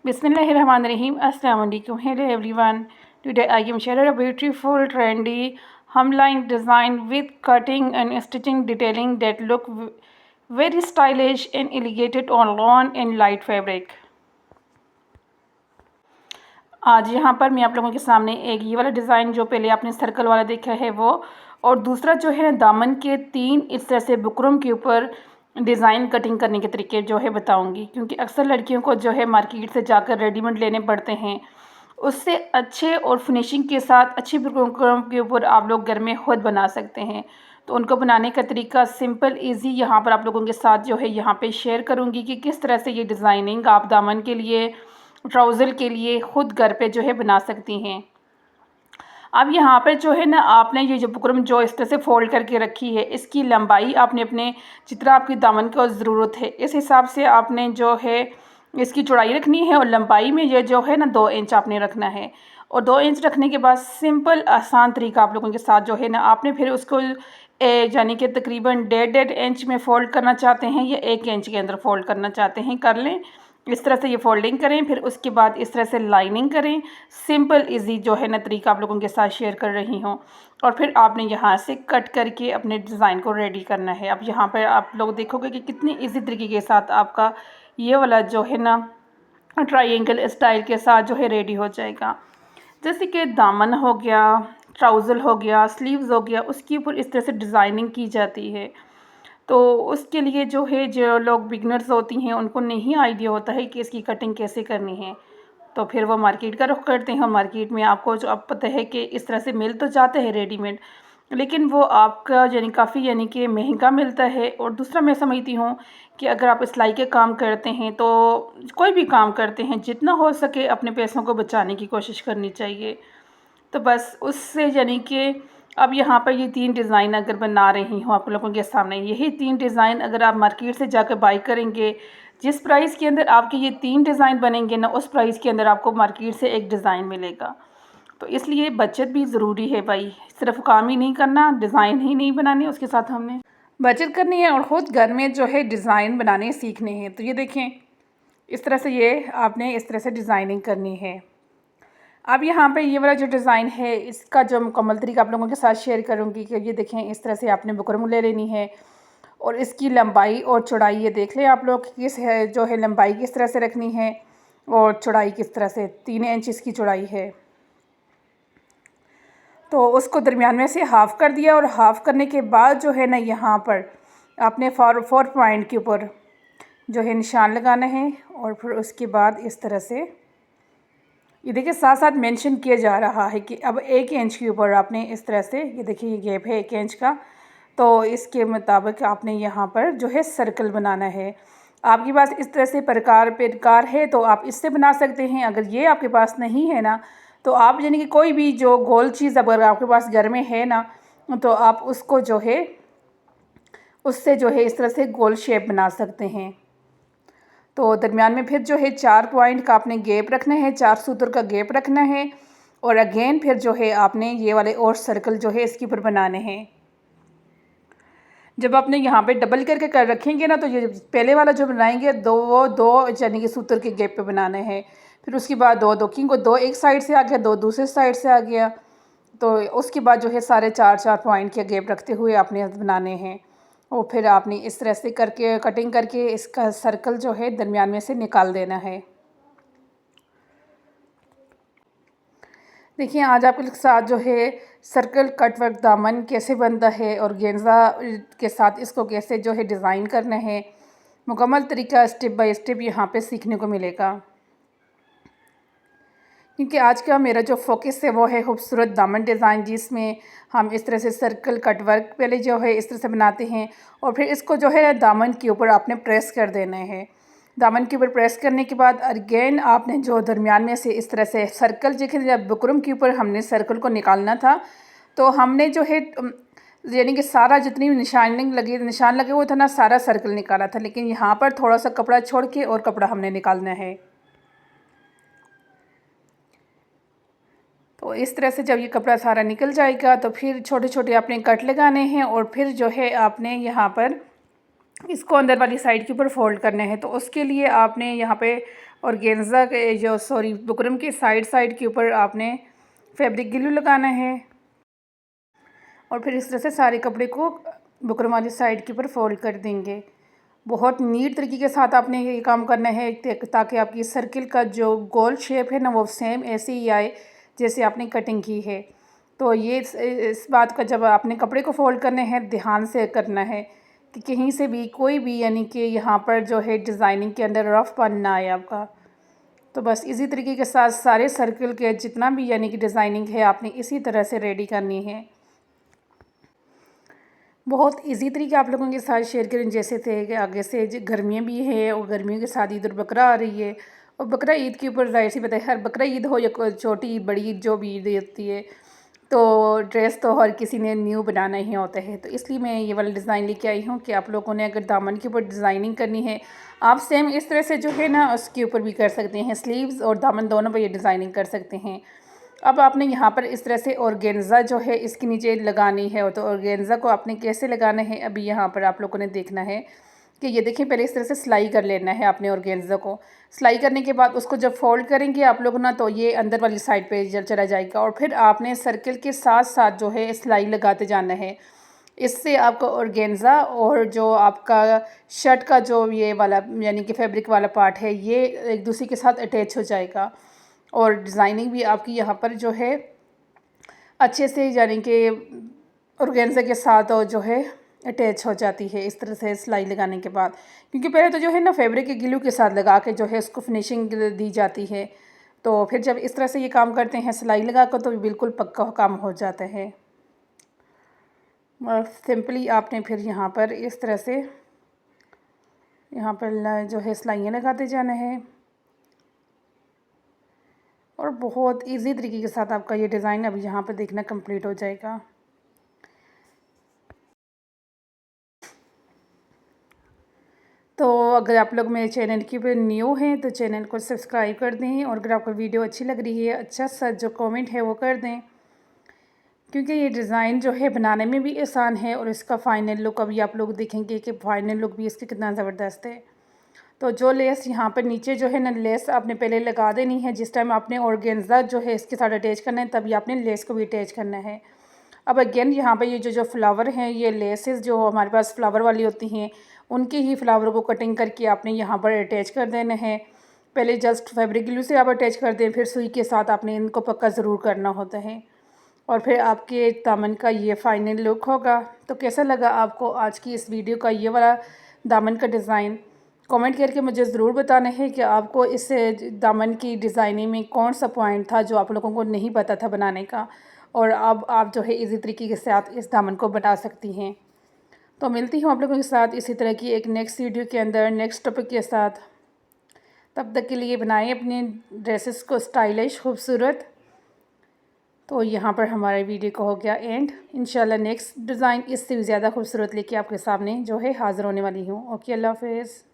Bismillahirrahmanirrahim. Assalamu alaikum. Hello everyone. Today I am sharing a beautiful, trendy hemline design with cutting and stitching detailing that look very stylish and elegant on lawn and light fabric. आज यहाँ पर मैं आप लोगों के सामने एक ये वाला डिज़ाइन जो पहले आपने सर्कल वाला देखा है वो, और दूसरा जो है दामन के 3 इस तरह से बुकरम के ऊपर डिज़ाइन कटिंग करने के तरीके जो है बताऊंगी, क्योंकि अक्सर लड़कियों को जो है मार्केट से जाकर रेडीमेड लेने पड़ते हैं। उससे अच्छे और फिनिशिंग के साथ अच्छी बुकरम के ऊपर आप लोग घर में खुद बना सकते हैं। तो उनको बनाने का तरीका सिंपल ईजी यहाँ पर आप लोगों के साथ जो है यहाँ पे शेयर करूँगी कि किस तरह से ये डिज़ाइनिंग आप दामन के लिए, ट्राउज़र के लिए खुद घर पे जो है बना सकती हैं। अब यहाँ पे जो है ना, आपने ये जो बुकरम जो इस तरह से फ़ोल्ड करके रखी है, इसकी लंबाई आपने अपने जितना आपकी दामन को ज़रूरत है इस हिसाब से आपने जो है इसकी चौड़ाई रखनी है, और लंबाई में ये जो है ना 2 इंच आपने रखना है। और 2 इंच रखने के बाद सिंपल आसान तरीका आप लोगों के साथ जो है ना, आपने फिर उसको यानी कि तकरीबन 1.5 इंच में फ़ोल्ड करना चाहते हैं या 1 इंच के अंदर फ़ोल्ड करना चाहते हैं, कर लें। इस तरह से ये फ़ोल्डिंग करें, फिर उसके बाद इस तरह से लाइनिंग करें। सिंपल इजी जो है ना तरीका आप लोगों के साथ शेयर कर रही हूँ। और फिर आपने यहाँ से कट करके अपने डिज़ाइन को रेडी करना है। अब यहाँ पर आप लोग देखोगे कि कितनी इजी तरीके के साथ आपका ये वाला जो है ना ट्रायंगल स्टाइल के साथ जो है रेडी हो जाएगा। जैसे कि दामन हो गया, ट्राउज़र हो गया, स्लीव्स हो गया, उसके ऊपर इस तरह से डिज़ाइनिंग की जाती है। तो उसके लिए जो है, जो लोग बिगनर्स होती हैं उनको नहीं आइडिया होता है कि इसकी कटिंग कैसे करनी है, तो फिर वो मार्केट का रुख करते हैं। मार्केट में आपको जो अब पता है कि इस तरह से मिल तो जाते हैं रेडीमेड, लेकिन वो आपका काफ़ी कि महंगा मिलता है। और दूसरा मैं समझती हूँ कि अगर आप सिलाई के काम करते हैं, तो कोई भी काम करते हैं, जितना हो सके अपने पैसों को बचाने की कोशिश करनी चाहिए। तो बस उससे कि अब यहाँ पर ये 3 डिज़ाइन अगर बना रही हूँ आप लोगों के सामने, यही 3 डिज़ाइन अगर आप मार्केट से जाकर बाई करेंगे, जिस प्राइस के अंदर आपके ये 3 डिज़ाइन बनेंगे ना, उस प्राइस के अंदर आपको मार्केट से एक डिज़ाइन मिलेगा। तो इसलिए बचत भी ज़रूरी है भाई, सिर्फ काम ही नहीं करना, डिज़ाइन ही नहीं बनाने, उसके साथ हमने बचत करनी है और ख़ुद घर में जो है डिज़ाइन बनाने सीखने हैं। तो ये देखें, इस तरह से ये आपने इस तरह से डिज़ाइनिंग करनी है। अब यहाँ पे ये वाला जो डिज़ाइन है, इसका जो मुकम्मल तरीका आप लोगों के साथ शेयर करूँगी कि ये देखें, इस तरह से आपने बुकरम ले लेनी है, और इसकी लंबाई और चौड़ाई ये देख लें आप लोग किस है जो है लंबाई किस तरह से रखनी है और चौड़ाई किस तरह से। 3 इंच इसकी चौड़ाई है, तो उसको दरमियान में से हाफ़ कर दिया, और हाफ़ करने के बाद जो है ना, यहाँ पर आपने 4 पॉइंट के ऊपर जो है निशान लगाना है। और फिर उसके बाद इस तरह से ये देखिए साथ साथ मेंशन किया जा रहा है कि अब 1 इंच के ऊपर आपने इस तरह से, ये देखिए ये गैप है 1 इंच का, तो इसके मुताबिक आपने यहाँ पर जो है सर्कल बनाना है। आपके पास इस तरह से प्रकार है तो आप इससे बना सकते हैं। अगर ये आपके पास नहीं है ना, तो आप कि कोई भी जो गोल चीज़ अगर आपके पास घर में है ना, तो आप उसको जो है उससे जो है इस तरह से गोल शेप बना सकते हैं। तो दरमियान में फिर जो है 4 पॉइंट का आपने गैप रखना है, 4 सूत्र का गैप रखना है, और अगेन फिर जो है आपने ये वाले और सर्कल जो है इसके ऊपर बनाने हैं। जब आपने यहाँ पे डबल करके कर रखेंगे ना, तो ये पहले वाला जो बनाएंगे वो दो कि सूत्र के गैप पे बनाने हैं। फिर उसके बाद दो क्योंकि 2 एक साइड से आ गया, 2 दूसरे साइड से आ गया, तो उसके बाद जो है सारे 4 पॉइंट के गैप रखते हुए आपने बनाने हैं। और फिर आपने इस तरह से करके कटिंग करके इसका सर्कल जो है दरमियान में से निकाल देना है। देखिए आज आपके साथ जो है सर्कल कट वर्क दामन कैसे बनता है और गेंजा के साथ इसको कैसे जो है डिज़ाइन करना है, मुकम्मल तरीका स्टेप बाय स्टेप यहाँ पे सीखने को मिलेगा। क्योंकि आज का मेरा जो फोकस है वो है खूबसूरत दामन डिज़ाइन, जिसमें हम इस तरह से सर्कल कट वर्क पहले जो है इस तरह से बनाते हैं, और फिर इसको जो है दामन के ऊपर आपने प्रेस कर देना है। दामन के ऊपर प्रेस करने के बाद अगेन आपने जो दरमियान में से इस तरह से सर्कल, देखिए जब बुकरम के ऊपर हमने सर्कल को निकालना था, तो हमने जो है कि सारा जितनी निशान लगे हुए था ना, सारा सर्कल निकाला था, लेकिन यहाँ पर थोड़ा सा कपड़ा छोड़ के और कपड़ा हमने निकालना है। तो इस तरह से जब ये कपड़ा सारा निकल जाएगा, तो फिर छोटे छोटे आपने कट लगाने हैं, और फिर जो है आपने यहाँ पर इसको अंदर वाली साइड के ऊपर फोल्ड करना है। तो उसके लिए आपने यहाँ पे और गेंजा के बुकरम के साइड के ऊपर आपने फैब्रिक ग्लू लगाना है और फिर इस तरह से सारे कपड़े को बुकरम वाली साइड के ऊपर फोल्ड कर देंगे। बहुत नीट तरीके के साथ आपने ये काम करना है ताकि आपकी सर्किल का जो गोल शेप है ना वो सेम ऐसे ही आए जैसे आपने कटिंग की है। तो ये इस बात का जब आपने कपड़े को फोल्ड करने हैं ध्यान से करना है कि कहीं से भी कोई भी यानी कि यहाँ पर जो है डिज़ाइनिंग के अंदर रफपन ना आए आपका। तो बस इसी तरीके के साथ सारे सर्किल के जितना भी यानी कि डिज़ाइनिंग है आपने इसी तरह से रेडी करनी है। बहुत इजी तरीके आप लोगों के साथ शेयर करें जैसे थे कि आगे से गर्मियाँ भी है और गर्मियों के साथ ईद और बकरा आ रही है और बकरा ईद के ऊपर जाहिर सी बात है हर बकरा ईद हो या छोटी ईद बड़ी ईद जो भी ईद होती है तो ड्रेस तो हर किसी ने न्यू बनाना ही होता है। तो इसलिए मैं ये वाला डिज़ाइन लेके आई हूँ कि आप लोगों ने अगर दामन के ऊपर डिज़ाइनिंग करनी है आप सेम इस तरह से जो है ना उसके ऊपर भी कर सकते हैं, स्लीव्स और दामन दोनों पर ये डिज़ाइनिंग कर सकते हैं। अब आपने यहाँ पर इस तरह से ऑर्गेन्जा जो है इसके नीचे लगानी है। तो ऑर्गेन्जा को आपने कैसे लगाना है अभी यहाँ पर आप लोगों ने देखना है कि ये देखिए पहले इस तरह से सिलाई कर लेना है आपने ऑर्गेन्जा को। सिलाई करने के बाद उसको जब फोल्ड करेंगे आप लोग ना तो ये अंदर वाली साइड पे चला जाएगा और फिर आपने सर्किल के साथ साथ जो है सिलाई लगाते जाना है। इससे आपका ऑर्गेन्जा और जो आपका शर्ट का जो ये वाला यानी कि फैब्रिक वाला पार्ट है ये एक दूसरे के साथ अटैच हो जाएगा और डिज़ाइनिंग भी आपकी यहाँ पर जो है अच्छे से यानी कि ऑर्गेन्जा के साथ और जो है अटैच हो जाती है इस तरह से सिलाई लगाने के बाद। क्योंकि पहले तो जो है ना फैब्रिक के ग्लू के साथ लगा के जो है उसको फिनिशिंग दी जाती है। तो फिर जब इस तरह से ये काम करते हैं सिलाई लगा कर तो बिल्कुल पक्का काम हो जाता है। और सिंपली आपने फिर यहाँ पर इस तरह से यहाँ पर जो है सिलाइयाँ लगाते जाना है और बहुत इजी तरीके के साथ आपका ये डिज़ाइन अभी यहाँ पर देखना कंप्लीट हो जाएगा। तो अगर आप लोग मेरे चैनल के ऊपर न्यू हैं तो चैनल को सब्सक्राइब कर दें और अगर आपको वीडियो अच्छी लग रही है अच्छा सा जो कमेंट है वो कर दें, क्योंकि ये डिज़ाइन जो है बनाने में भी आसान है और इसका फ़ाइनल लुक अभी आप लोग देखेंगे कि फ़ाइनल लुक भी इसकी कितना ज़बरदस्त है। तो जो लेस यहाँ पर नीचे जो है ना लेस आपने पहले लगा देनी है। जिस टाइम आपने ऑर्गेन्जा जो है इसके साथ अटैच करना है तभी आपने लेस को भी अटैच करना है। अब अगेन यहाँ पर ये जो फ्लावर हैं ये लेसेस जो हमारे पास फ्लावर वाली होती हैं उनके ही फ्लावर को कटिंग करके आपने यहाँ पर अटैच कर देना है। पहले जस्ट फैब्रिक ग्लू से आप अटैच कर दें फिर सुई के साथ आपने इनको पक्का ज़रूर करना होता है और फिर आपके दामन का ये फ़ाइनल लुक होगा। तो कैसा लगा आपको आज की इस वीडियो का ये वाला दामन का डिज़ाइन, कमेंट करके मुझे ज़रूर बताना है कि आपको इस दामन की डिज़ाइनिंग में कौन सा पॉइंट था जो आप लोगों को नहीं पता था बनाने का और अब आप जो है इजी तरीके के साथ इस दामन को बना सकती हैं। तो मिलती हूँ आप लोगों के साथ इसी तरह की एक नेक्स्ट वीडियो के अंदर नेक्स्ट टॉपिक के साथ। तब तक के लिए बनाएं अपने ड्रेसेस को स्टाइलिश खूबसूरत। तो यहाँ पर हमारे वीडियो को हो गया एंड इंशाल्लाह नेक्स्ट डिज़ाइन इससे भी ज़्यादा खूबसूरत लेके आपके सामने जो है हाज़िर होने वाली हूँ। ओके, अल्लाह हाफ़िज़।